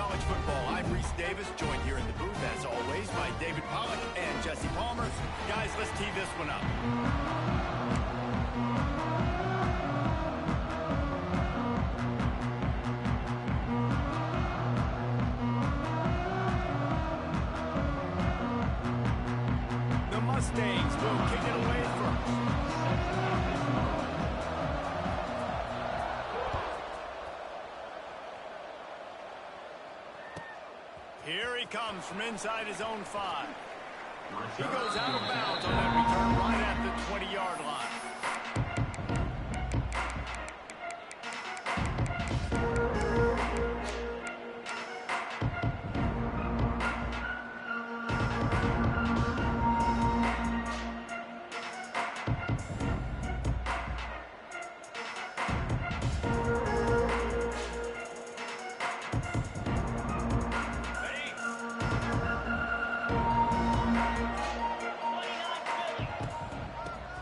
college football. I'm Reese Davis, joined here in the booth, as always, by David Pollack and Jesse Palmer. Guys, let's tee this one up. The Mustangs will kick it away first. Here he comes from inside his own 5. He goes out of bounds on that return right at the 20-yard line.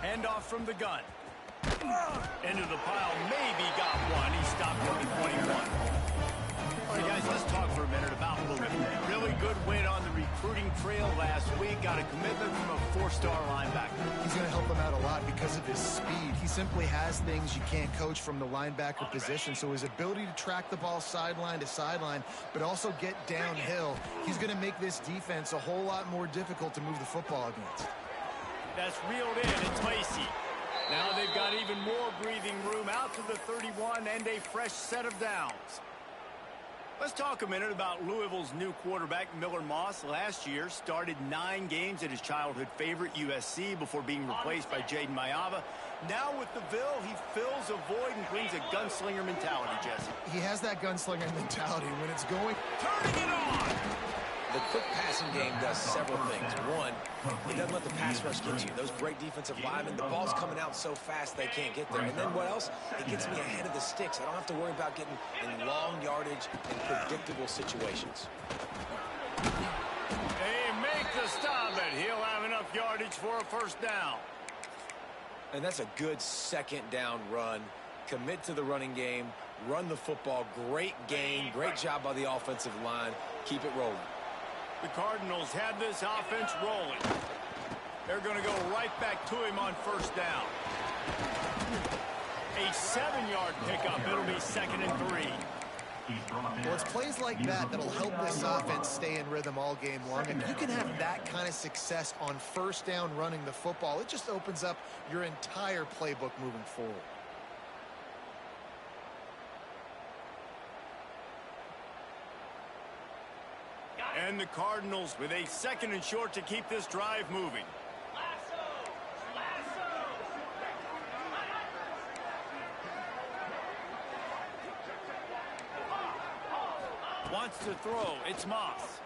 Handoff from the gun. Into the pile, maybe got one. He stopped at the 21. All right, guys, let's talk for a minute about Louisville. Really good win on the recruiting trail last week. Got a commitment from a 4-star linebacker. He's going to help them out a lot because of his speed. He simply has things you can't coach from the linebacker position. So his ability to track the ball sideline to sideline, but also get downhill, he's going to make this defense a whole lot more difficult to move the football against. That's reeled in. It's Lacey. Now they've got even more breathing room out to the 31 and a fresh set of downs. Let's talk a minute about Louisville's new quarterback, Miller Moss. Last year, started 9 games at his childhood favorite, USC, before being replaced by Jaden Mayava. Now with the Ville, he fills a void and brings a gunslinger mentality, Jesse. He has that gunslinger mentality when it's going. Turning it on! The quick passing game does several things. One, it doesn't let the pass rush get you. Those great defensive linemen, the ball's coming out so fast they can't get there. And then what else? It gets me ahead of the sticks. I don't have to worry about getting in long yardage and predictable situations. They make the stop, and he'll have enough yardage for a first down. And that's a good second down run. Commit to the running game, run the football. Great gain, great job by the offensive line. Keep it rolling. The Cardinals have this offense rolling. They're going to go right back to him on first down. A 7-yard pickup. It'll be 2nd and 3. Well, it's plays like that that'll help this offense stay in rhythm all game long. And you can have that kind of success on first down running the football. It just opens up your entire playbook moving forward. And the Cardinals with a 2nd and short to keep this drive moving. Wants to throw. It's Moss.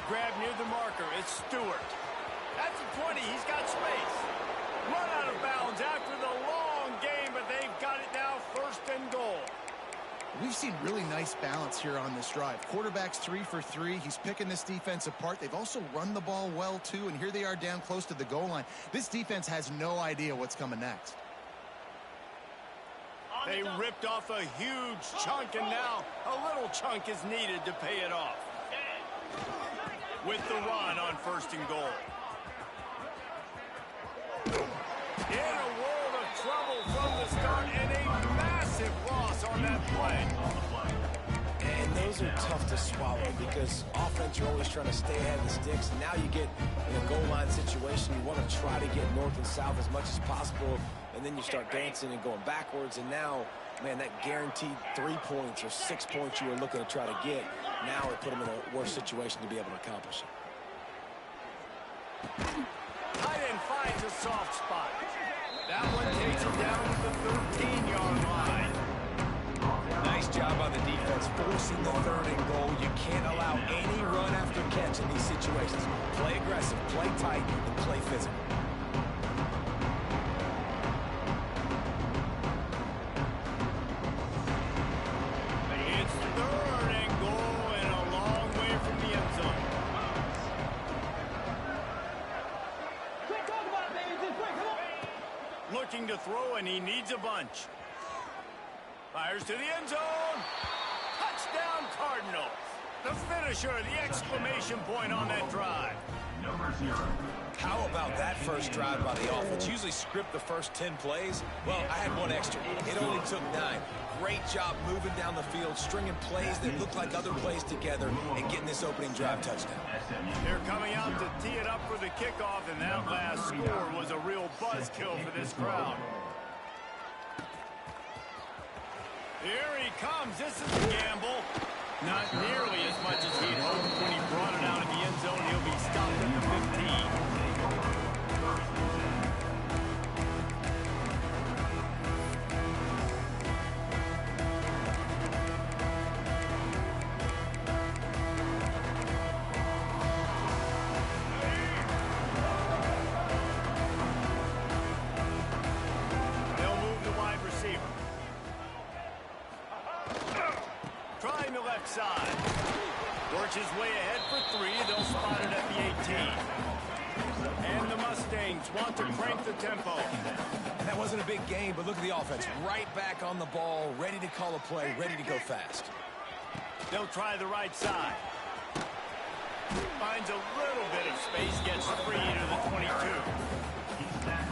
Grab near the marker. It's Stewart. That's a 20. He's got space. Run out of bounds after the long game, but they've got it now 1st and goal. We've seen really nice balance here on this drive. Quarterback's 3 for 3. He's picking this defense apart. They've also run the ball well, too, and here they are down close to the goal line. This defense has no idea what's coming next. They ripped off a huge chunk, and now a little chunk is needed to pay it off. With the run on 1st and goal. In a world of trouble from the start, and a massive loss on that play. And those are tough to swallow because offense, you're always trying to stay ahead of the sticks. And now you get in a goal line situation, you want to try to get north and south as much as possible. And then you start dancing and going backwards. And now, man, that guaranteed 3 points or 6 points you were looking to try to get, now it put them in a worse situation to be able to accomplish it. Tight end finds a soft spot. That one takes it down to the 13-yard line. Nice job on the defense, forcing the 3rd and goal. You can't allow any run after catch in these situations. Play aggressive, play tight, and play physical. It's 3rd and goal and a long way from the end zone. Looking to throw, and he needs a bunch. Fires to the end zone. Touchdown, Cardinals. The finisher, the exclamation point on that drive. How about that first drive by the offense? Usually script the first 10 plays. Well, I had one extra. It only took 9. Great job moving down the field, stringing plays that look like other plays together, and getting this opening drive touchdown. They're coming out to tee it up for the kickoff, and that last score was a real buzzkill for this crowd. Here he comes. This is a gamble. Not nearly as much as he'd hoped when he brought it out in the end zone. He'll be stopped at the 15. Trying the left side. Works his way ahead for 3. They'll spot it at the 18. And the Mustangs want to crank the tempo. That wasn't a big game, but look at the offense. Right back on the ball, ready to call a play, ready to go fast. They'll try the right side. Finds a little bit of space, gets free to the 22.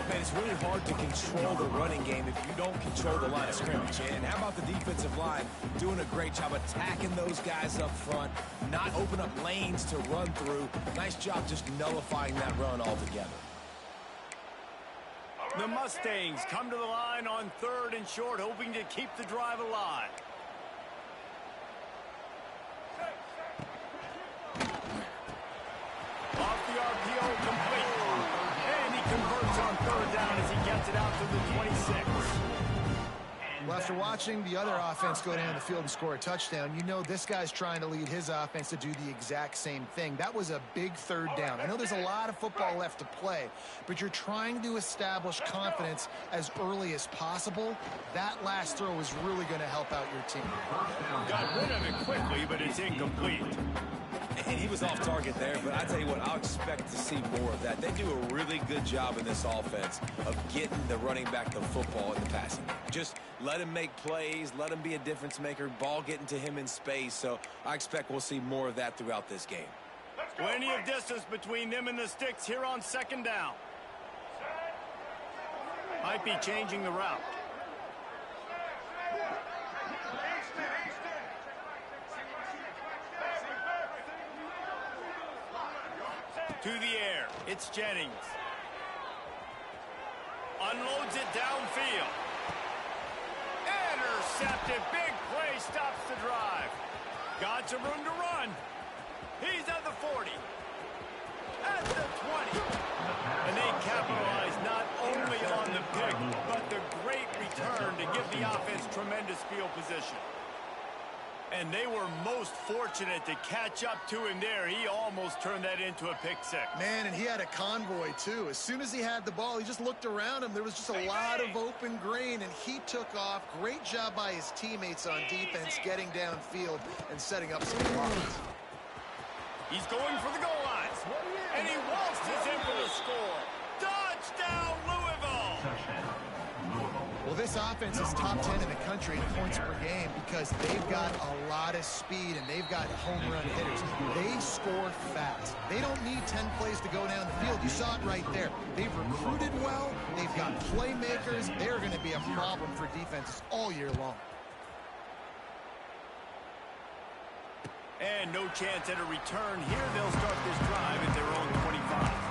Man, it's really hard to control the running game if you don't control the line of scrimmage. And how about the defensive line doing a great job attacking those guys up front, not open up lanes to run through. Nice job just nullifying that run altogether. The Mustangs come to the line on 3rd and short, hoping to keep the drive alive. Off the RPO, complete. And he converts on 3rd down as he gets it out to the 26. Well, after watching the other offense go down the field and score a touchdown, you know this guy's trying to lead his offense to do the exact same thing. That was a big 3rd down. I know there's a lot of football left to play, but you're trying to establish confidence as early as possible. That last throw is really going to help out your team. Got rid of it quickly, but it's incomplete. And he was off target there, but I tell you what, I'll expect to see more of that. They do a really good job in this offense of getting the running back the football in the passing game. Just let him make plays, let him be a difference maker, ball getting to him in space. So I expect we'll see more of that throughout this game. Plenty of distance between them and the sticks here on 2nd down. Might be changing the route. To the air, it's Jennings. Unloads it downfield. Intercepted, big play, stops the drive. Got some room to run. He's at the 40. At the 20. And they capitalize not only on the pick, but the great return to give the offense tremendous field position. And they were most fortunate to catch up to him there. He almost turned that into a pick 6. Man, and he had a convoy, too. As soon as he had the ball, he just looked around him. There was just a lot of open green, and he took off. Great job by his teammates on defense, getting downfield and setting up some blocks. He's going for the goal lines. And he waltzes in for the score. Touchdown, Louisville! Well, this offense is top 10 in the country in points per game because they've got a lot of speed and they've got home run hitters. They score fast. They don't need 10 plays to go down the field. You saw it right there. They've recruited well. They've got playmakers. They're going to be a problem for defenses all year long. And no chance at a return here. They'll start this drive at their own 25.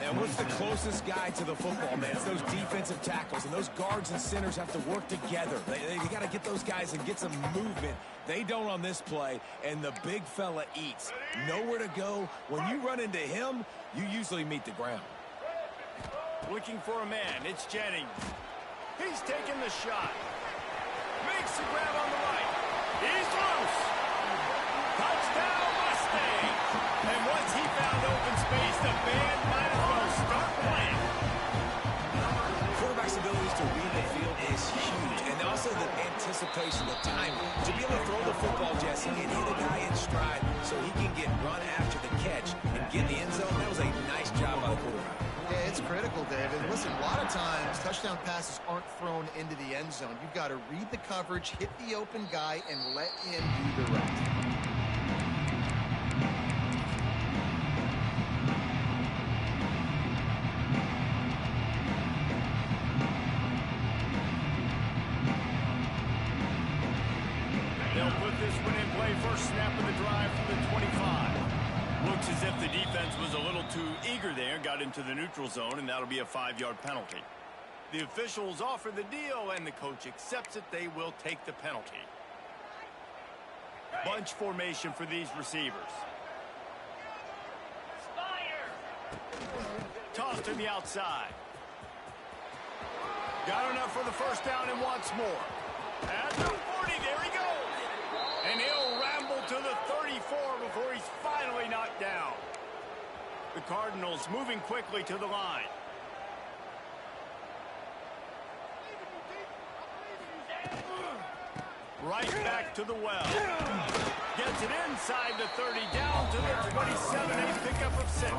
And what's the closest guy to the football, man? It's those defensive tackles, and those guards and centers have to work together. They got to get those guys and get some movement. They don't on this play, and the big fella eats. Nowhere to go. When you run into him, you usually meet the ground. Looking for a man. It's Jennings. He's taking the shot. Makes the grab on the right. He's loose. Touchdown, Mustangs. And once he found open space, the band might as well start playing. Quarterback's abilities to read the field is huge. And also the anticipation, the timing. To be able to throw the football, Jesse, and hit a guy in stride so he can get run after the catch and get in the end zone, that was a nice job by the quarterback. Yeah, it's critical, David. Listen, a lot of times touchdown passes aren't thrown into the end zone. You've got to read the coverage, hit the open guy, and let him do the rest. They'll put this one in play. First snap of the drive from the 25. Looks as if the defense was a little too eager there, got into the neutral zone, and that'll be a 5-yard penalty. The officials offer the deal, and the coach accepts it. They will take the penalty. Bunch formation for these receivers. Toss to the outside. Got enough for the first down and wants more. At the 40, there he goes. And he'll ramble to the 34 before he's finally knocked down. The Cardinals moving quickly to the line. Right back to the well. Gets it inside the 30, down to the 27, a pickup of 6.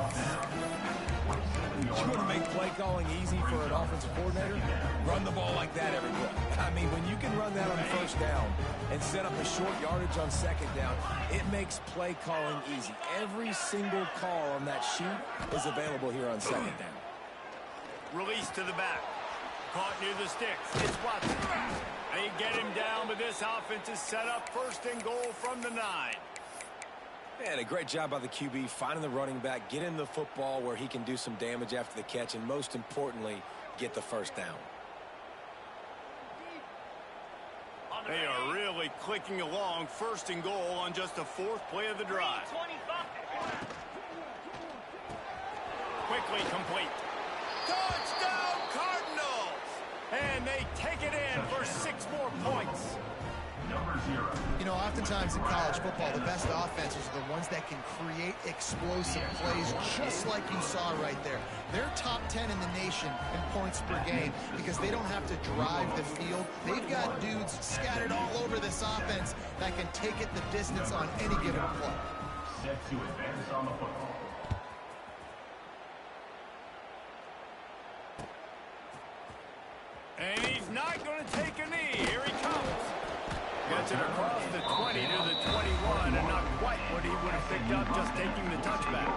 You want to make play calling easy for an offensive coordinator? Run the ball like that every play. I mean, when you can run that on first down and set up a short yardage on second down, it makes play calling easy. Every single call on that sheet is available here on second down. Release to the back. Caught near the sticks. It's Watson. They get him down, but this offense is set up first and goal from the 9. And a great job by the QB finding the running back, get him the football where he can do some damage after the catch, and most importantly, get the first down. They are really clicking along, first and goal on just the 4th play of the drive. Quickly complete. Touchdown, Cardinals! And they take it in for 6 more points. You know, oftentimes in college football, the best offenses are the ones that can create explosive plays, just like you saw right there. They're top 10 in the nation in points per game because they don't have to drive the field. They've got dudes scattered all over this offense that can take it the distance on any given play. Set to advance on the football. And he's not going to take a knee. Here he comes. Gets it across the 20 to the 21, and not quite what he would have picked up just taking the touchback.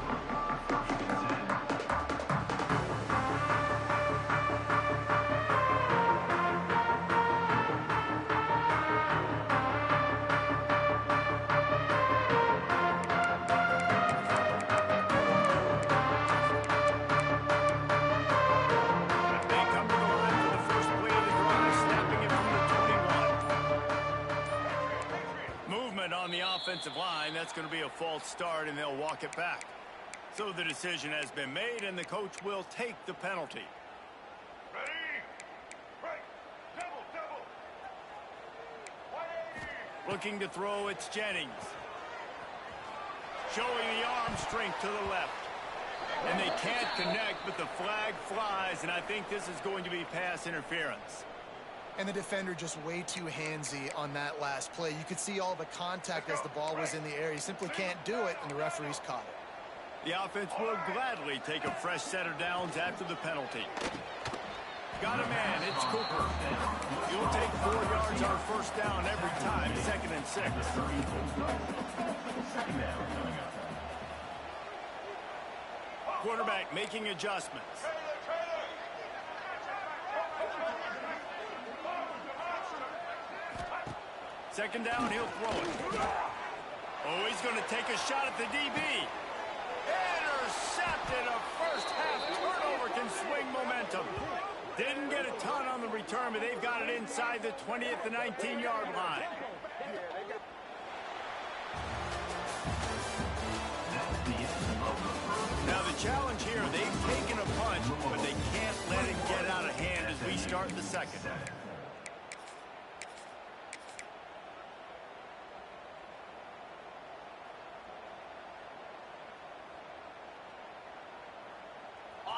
On the offensive line, that's going to be a false start, and they'll walk it back. So the decision has been made, and the coach will take the penalty. Ready? Right. Double. 180. Looking to throw, it's Jennings. Showing the arm strength to the left. And they can't connect, but the flag flies, and I think this is going to be pass interference. And the defender just way too handsy on that last play. You could see all the contact as the ball was in the air. He simply can't do it, and the referee's caught it. The offense will gladly take a fresh set of downs after the penalty. Got a man, it's Cooper. He'll take 4 yards on first down every time, 2nd and 6. Quarterback making adjustments. Second down, he'll throw it. Oh, he's going to take a shot at the DB. Intercepted. A first-half turnover can swing momentum. Didn't get a ton on the return, but they've got it inside the 20 at the 19-yard line. Now the challenge here, they've taken a punch, but they can't let it get out of hand as we start the second.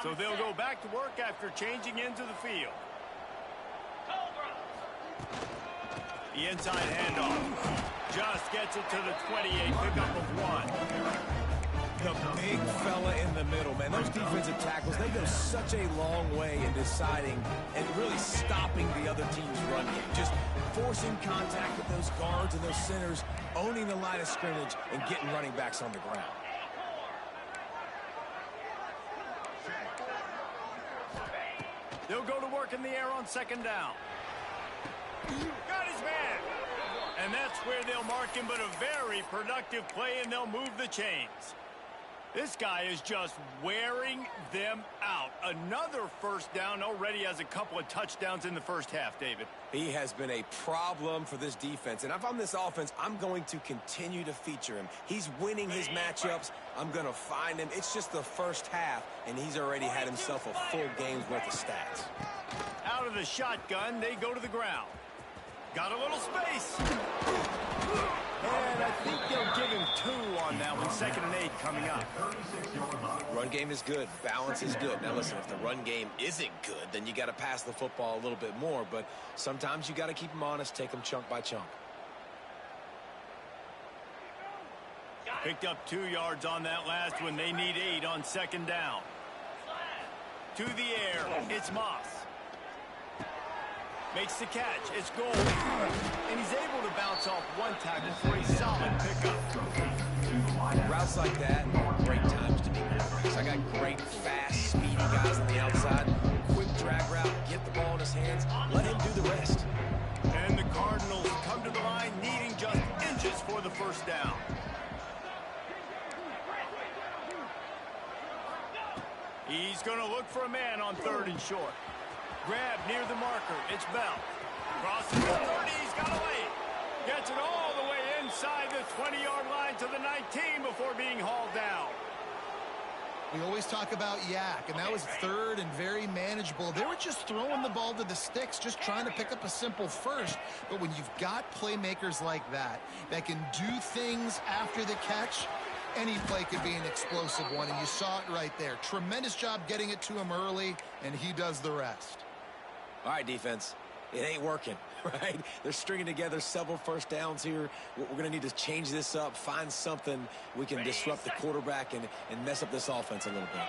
So they'll go back to work after changing into the field. The inside handoff. Just gets it to the 28, pickup of 1. The big fella in the middle, man. Those defensive tackles, they go such a long way in deciding and really stopping the other team's run game. Just forcing contact with those guards and those centers, owning the line of scrimmage, and getting running backs on the ground. They'll go to work in the air on second down. Got his man. And that's where they'll mark him, but a very productive play, and they'll move the chains. This guy is just wearing them out. Another first down, already has a couple of touchdowns in the first half, David. He has been a problem for this defense. And if I'm this offense, I'm going to continue to feature him. He's winning his matchups. I'm going to find him. It's just the first half, and he's already had himself a full game's worth of stats. Out of the shotgun, they go to the ground. Got a little space. And I think they'll give him 2 on that one. 2nd and 8 coming up. Run game is good. Balance is good. Now, listen, if the run game isn't good, then you got to pass the football a little bit more. But sometimes you got to keep them honest, take them chunk by chunk. Picked up 2 yards on that last one. They need 8 on second down. To the air. It's Moss. Makes the catch. It's goal. And he's able to bounce off 1 tackle for a solid pickup. Routes like that are great times to be quarterbacks. I got great, fast, speedy guys on the outside. Quick drag route, get the ball in his hands, let him do the rest. And the Cardinals come to the line needing just inches for the first down. He's going to look for a man on 3rd and short. Grab near the marker. It's Bell. Crosses the 30. He's got away. Gets it all the way inside the 20-yard line to the 19 before being hauled down. We always talk about Yak, and that was 3rd and very manageable. They were just throwing the ball to the sticks, just trying to pick up a simple first. But when you've got playmakers like that can do things after the catch, any play could be an explosive one, and you saw it right there. Tremendous job getting it to him early, and he does the rest. All right, defense. It ain't working, right? They're stringing together several first downs here. We're going to need to change this up, find something we can disrupt the quarterback and mess up this offense a little bit.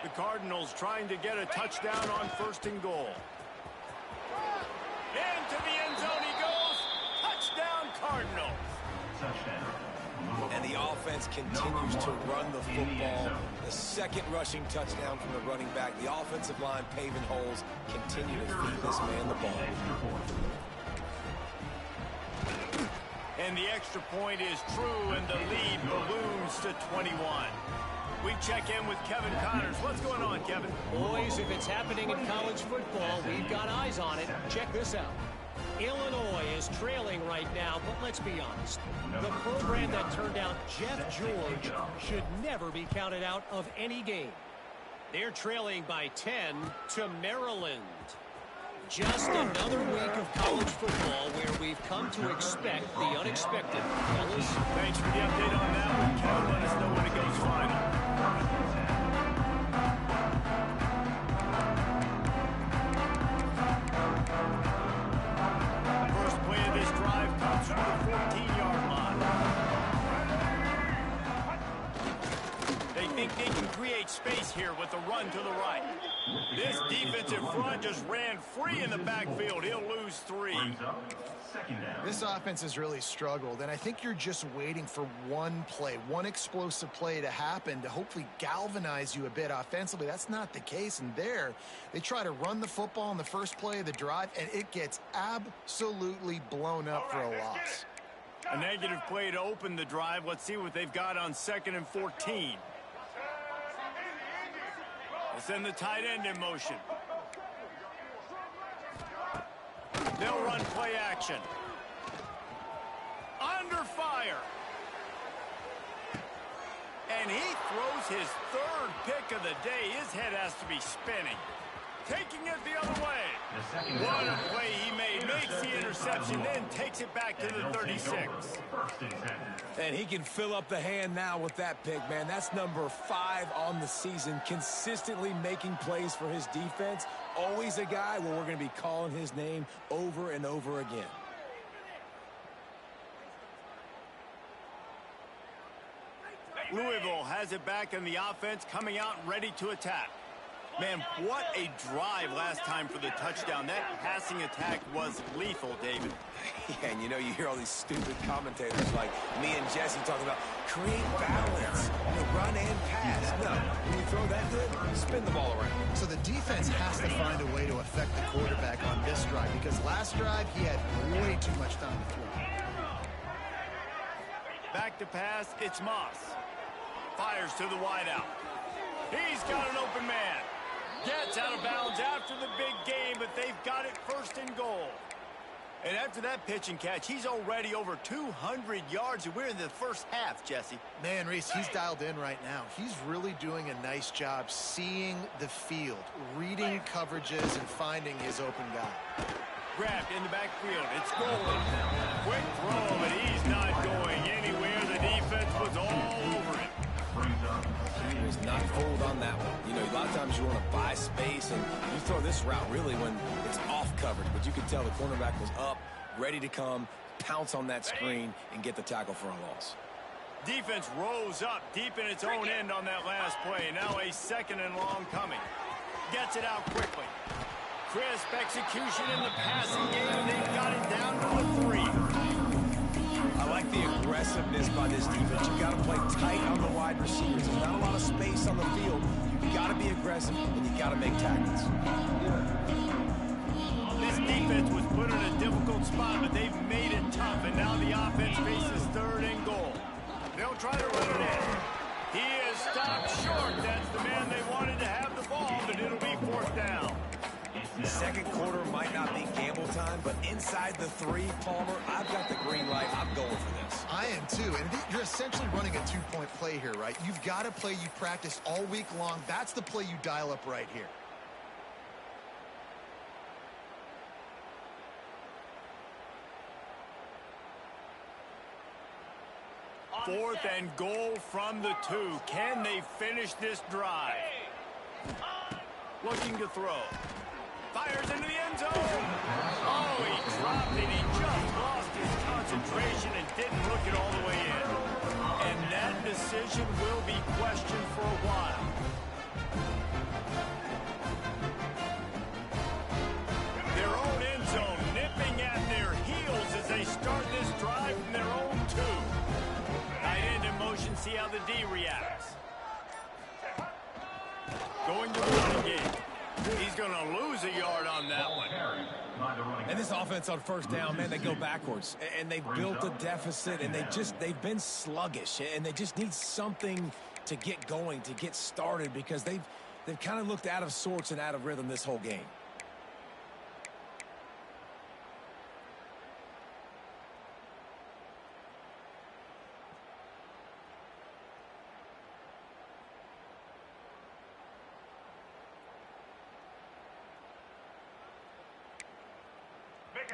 The Cardinals trying to get a touchdown on 1st and goal. Into the end zone he goes. Touchdown, Cardinals. And the offense continues to run the football. The 2nd rushing touchdown from the running back. The offensive line paving holes. Continue to feed this man the ball. And the extra point is true, and the lead balloons to 21. We check in with Kevin Connors. What's going on, Kevin? Boys, if it's happening in college football, we've got eyes on it. Check this out. Illinois is trailing right now, but let's be honest. The program that turned out Jeff George should never be counted out of any game. They're trailing by 10 to Maryland. Just another week of college football where we've come to expect the unexpected. Fellas, thanks for the update on that one. Kevin, let us know when it goes final. First play of this drive comes from the 14-yard line. They think they can create space here with a run to the right. This defensive front just ran free in the backfield. He'll lose 3. This offense has really struggled, and I think you're just waiting for one play, one explosive play to happen to hopefully galvanize you a bit offensively. That's not the case, and there they try to run the football in the first play of the drive, and it gets absolutely blown up for a loss. A negative play to open the drive. Let's see what they've got on 2nd and 14. They'll send the tight end in motion. They'll run play action. Under fire. And he throws his 3rd pick of the day. His head has to be spinning. taking it the other way. What a play he made. Makes the interception, then takes it back to the 36. And he can fill up the hand now with that pick, man. That's number 5 on the season, consistently making plays for his defense. Always a guy where we're going to be calling his name over and over again. Louisville has it back in the offense, coming out ready to attack. Man, what a drive last time for the touchdown. That passing attack was lethal, David. Yeah, and you know, you hear all these stupid commentators like me and Jesse talking about create balance, run and pass. No, when you throw that good, spin the ball around. So the defense has to find a way to affect the quarterback on this drive because last drive he had way too much time to throw. Back to pass, it's Moss. Fires to the wideout. He's got an open man. Gets out of bounds after the big game, but they've got it first and goal. And after that pitch and catch, he's already over 200 yards, and we're in the first half, Jesse. Man, Reese, he's dialed in right now. He's really doing a nice job seeing the field, reading coverages, and finding his open guy. Grabbed in the backfield. It's Golden. Quick throw, but he's not going anywhere. The defense was all over it. He was not fooled on that one. You know, a lot of times you want to buy space, and you throw this route really when it's off coverage. But you could tell the cornerback was up, ready to come, pounce on that screen, and get the tackle for a loss. Defense rose up deep in its own end on that last play. Now a second and long coming. Gets it out quickly. Crisp execution in the passing game, and they've got it down to the 3. I like the aggressiveness by this defense. You got to play tight on the wide receivers. There's not a lot of space on the field. You got to be aggressive, and you got to make tackles. This defense was put in a difficult spot, but they've made it tough, and now the offense faces third and goal. They'll try to run it in. He is stopped short. That's the man they wanted to have the ball, but it'll be fourth down. Second quarter might not be gamble time, but inside the 3, Palmer, I've got the green light. I'm going for this. I am too, and you're essentially running a 2-point play here, right? You've got a play you practice all week long. That's the play you dial up right here. Fourth and goal from the 2. Can they finish this drive? Looking to throw. Fires into the end zone. Oh, he dropped it. He just lost his concentration and didn't look it all the way in. And that decision will be questioned for a while. Their own end zone nipping at their heels as they start this drive from their own 2. Tight end in motion, see how the D reacts. Going to the running game. He's going to lose a yard on that one. And this offense on first down, man, they go backwards. And they've built a deficit, and they've been sluggish. And they just need something to get going, to get started, because they've kind of looked out of sorts and out of rhythm this whole game.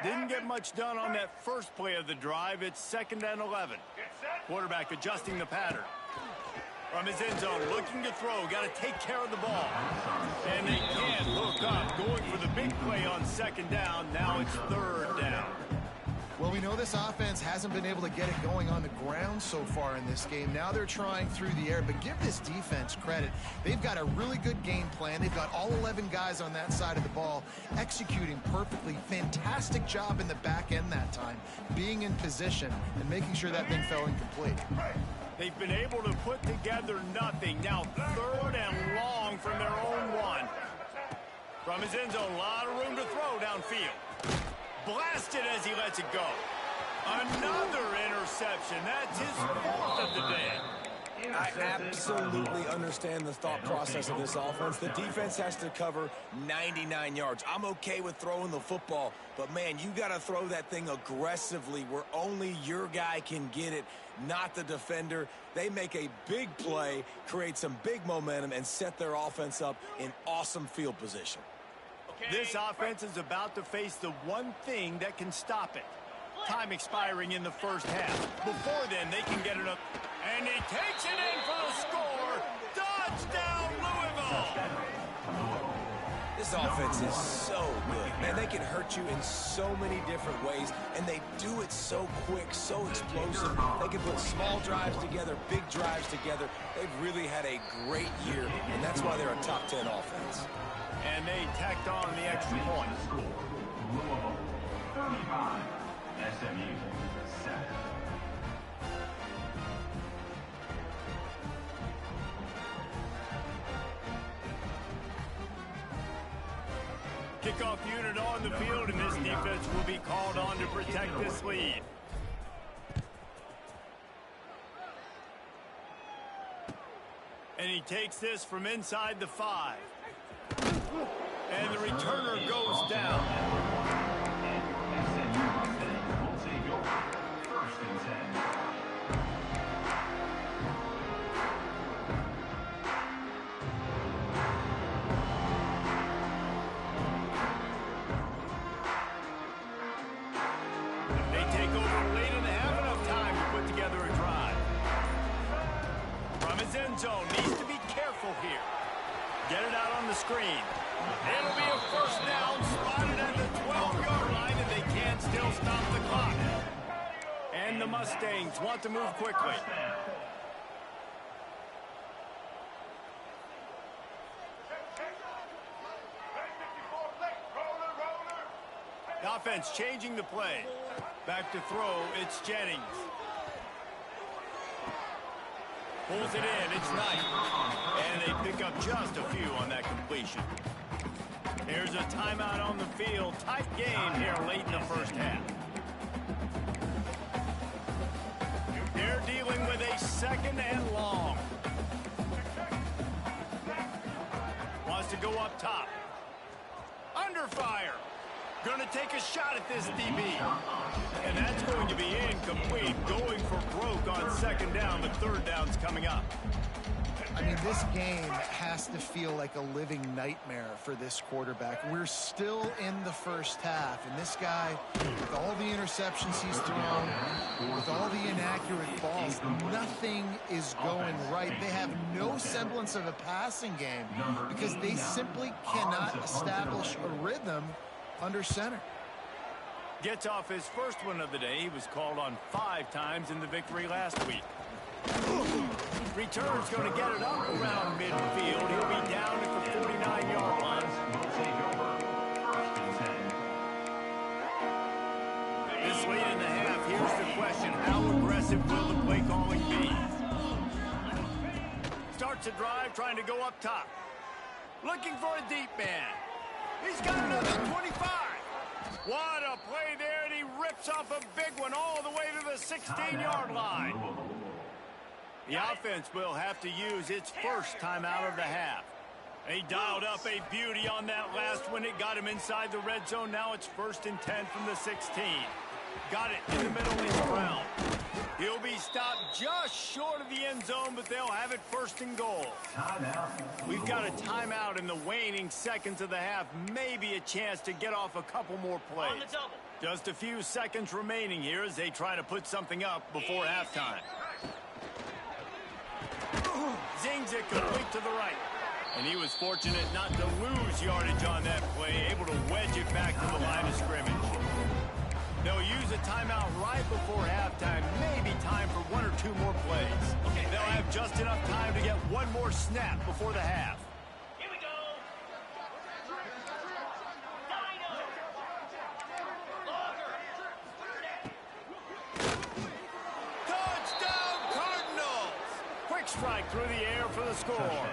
Didn't get much done on that first play of the drive. It's 2nd and 11. Quarterback adjusting the pattern. From his end zone, looking to throw. Got to take care of the ball. And they can't hook up. Going for the big play on 2nd down. Now it's 3rd down. Well, we know this offense hasn't been able to get it going on the ground so far in this game. Now they're trying through the air, but give this defense credit. They've got a really good game plan. They've got all 11 guys on that side of the ball executing perfectly. Fantastic job in the back end that time, being in position and making sure that thing fell incomplete. They've been able to put together nothing. Now 3rd and long from their own 1. From his end zone, a lot of room to throw downfield. Blasted as he lets it go. Another interception. That's his 4th of the day. I absolutely understand the thought process of this offense. The defense has to cover 99 yards. I'm okay with throwing the football, but, man, you got to throw that thing aggressively where only your guy can get it, not the defender. They make a big play, create some big momentum, and set their offense up in awesome field position. This offense is about to face the one thing that can stop it. Time expiring in the first half. Before then, they can get it up. And he takes it in for the score. Touchdown, Louisville! This offense is so good. Man, they can hurt you in so many different ways, and they do it so quick, so explosive. They can put small drives together, big drives together. They've really had a great year, and that's why they're a top 10 offense. And they tacked on the extra point. Louisville 35, SMU 7. Kickoff unit on the field, and this defense will be called on to protect this lead. And he takes this from inside the 5. And the returner goes down. SMU will take over. 1st and 10. They take over late in the half, enough time to put together a drive. From his end zone, needs to be careful here. Get it out on the screen. It'll be a first down, spotted at the 12-yard line, and they can't still stop the clock. And the Mustangs want to move quickly. The offense changing the play. Back to throw, it's Jennings. Pulls it in, it's Knight. And they pick up just a few on that completion. Here's a timeout on the field. Tight game here late in the first half. They're dealing with a 2nd and long. Wants to go up top. Under fire. Going to take a shot at this DB. And that's going to be incomplete. Going for broke on 2nd down, but 3rd down's coming up. I mean, this game has to feel like a living nightmare for this quarterback. We're still in the first half, and this guy, with all the interceptions he's thrown, with all the inaccurate balls, nothing is going right. They have no semblance of a passing game because they simply cannot establish a rhythm under center. Gets off his first one of the day. He was called on 5 times in the victory last week. Return's going to get it up around midfield. He'll be down at the 49-yard line. Will take over. 1st and 10. This late in the half, here's the question. How aggressive will the play calling be? Starts a drive trying to go up top. Looking for a deep man. He's got another 25. What a play there, and he rips off a big one all the way to the 16-yard line. The offense will have to use its first timeout of the half. He dialed up a beauty on that last one. It got him inside the red zone. Now it's 1st and 10 from the 16. Got it in the middle of the ground. He'll be stopped just short of the end zone, but they'll have it 1st and goal. We've got a timeout in the waning seconds of the half. Maybe a chance to get off a couple more plays. Just a few seconds remaining here as they try to put something up before halftime. Zings it complete to the right. And he was fortunate not to lose yardage on that play, able to wedge it back to the line of scrimmage. They'll use a timeout right before halftime, maybe time for 1 or 2 more plays. They'll have just enough time to get 1 more snap before the half. Here we go. Touchdown, Cardinals! Quick strike through the air for the score.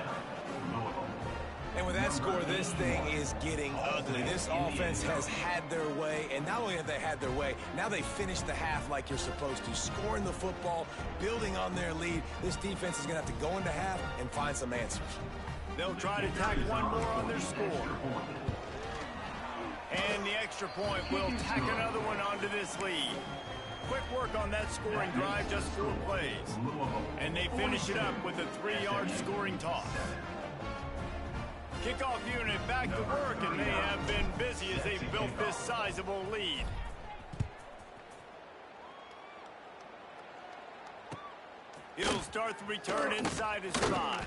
And with that score, this thing is getting ugly. This offense has had their way, and not only have they had their way, now they finished the half like you're supposed to, scoring the football, building on their lead. This defense is going to have to go into half and find some answers. They'll try to tack 1 more on their score. And the extra point will tack another one onto this lead. Quick work on that scoring drive, just 4 plays. And they finish it up with a 3-yard scoring toss. Kickoff unit back to work, and they have been busy as they've built this sizable lead. He'll start the return inside his spot.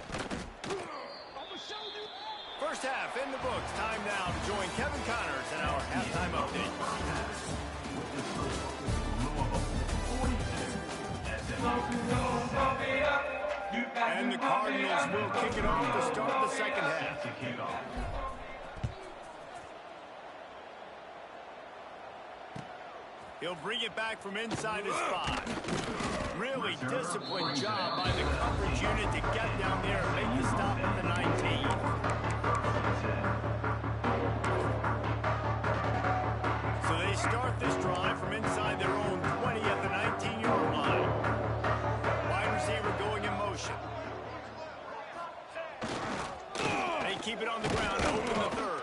First half in the books. Time now to join Kevin Connors in our halftime update. And the Cardinals will kick it off to start the second half. He'll bring it back from inside his spot. Really disciplined job by the coverage unit to get down there and make the stop at the 19. So they start this drive from inside their own 20 at the 19-yard line. Wide receiver going in motion. They keep it on the ground to open the third.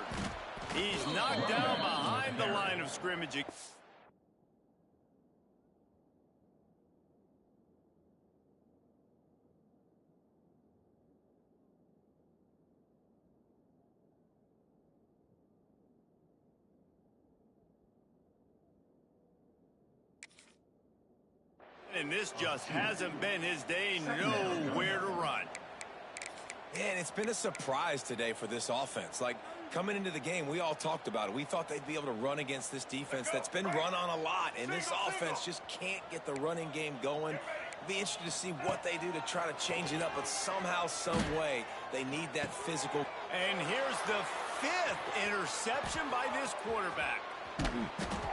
He's knocked down behind the line of scrimmage. And this just hasn't been his day. Nowhere to run. And it's been a surprise today for this offense. Like, coming into the game, we all talked about it. We thought they'd be able to run against this defense that's been run on a lot. And this offense just can't get the running game going. It'll be interesting to see what they do to try to change it up. But somehow, some way, they need that physical. And here's the 5th interception by this quarterback.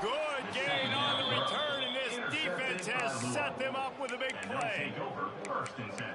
Good gain on the return, and this defense has set them up with a big play. First and 10.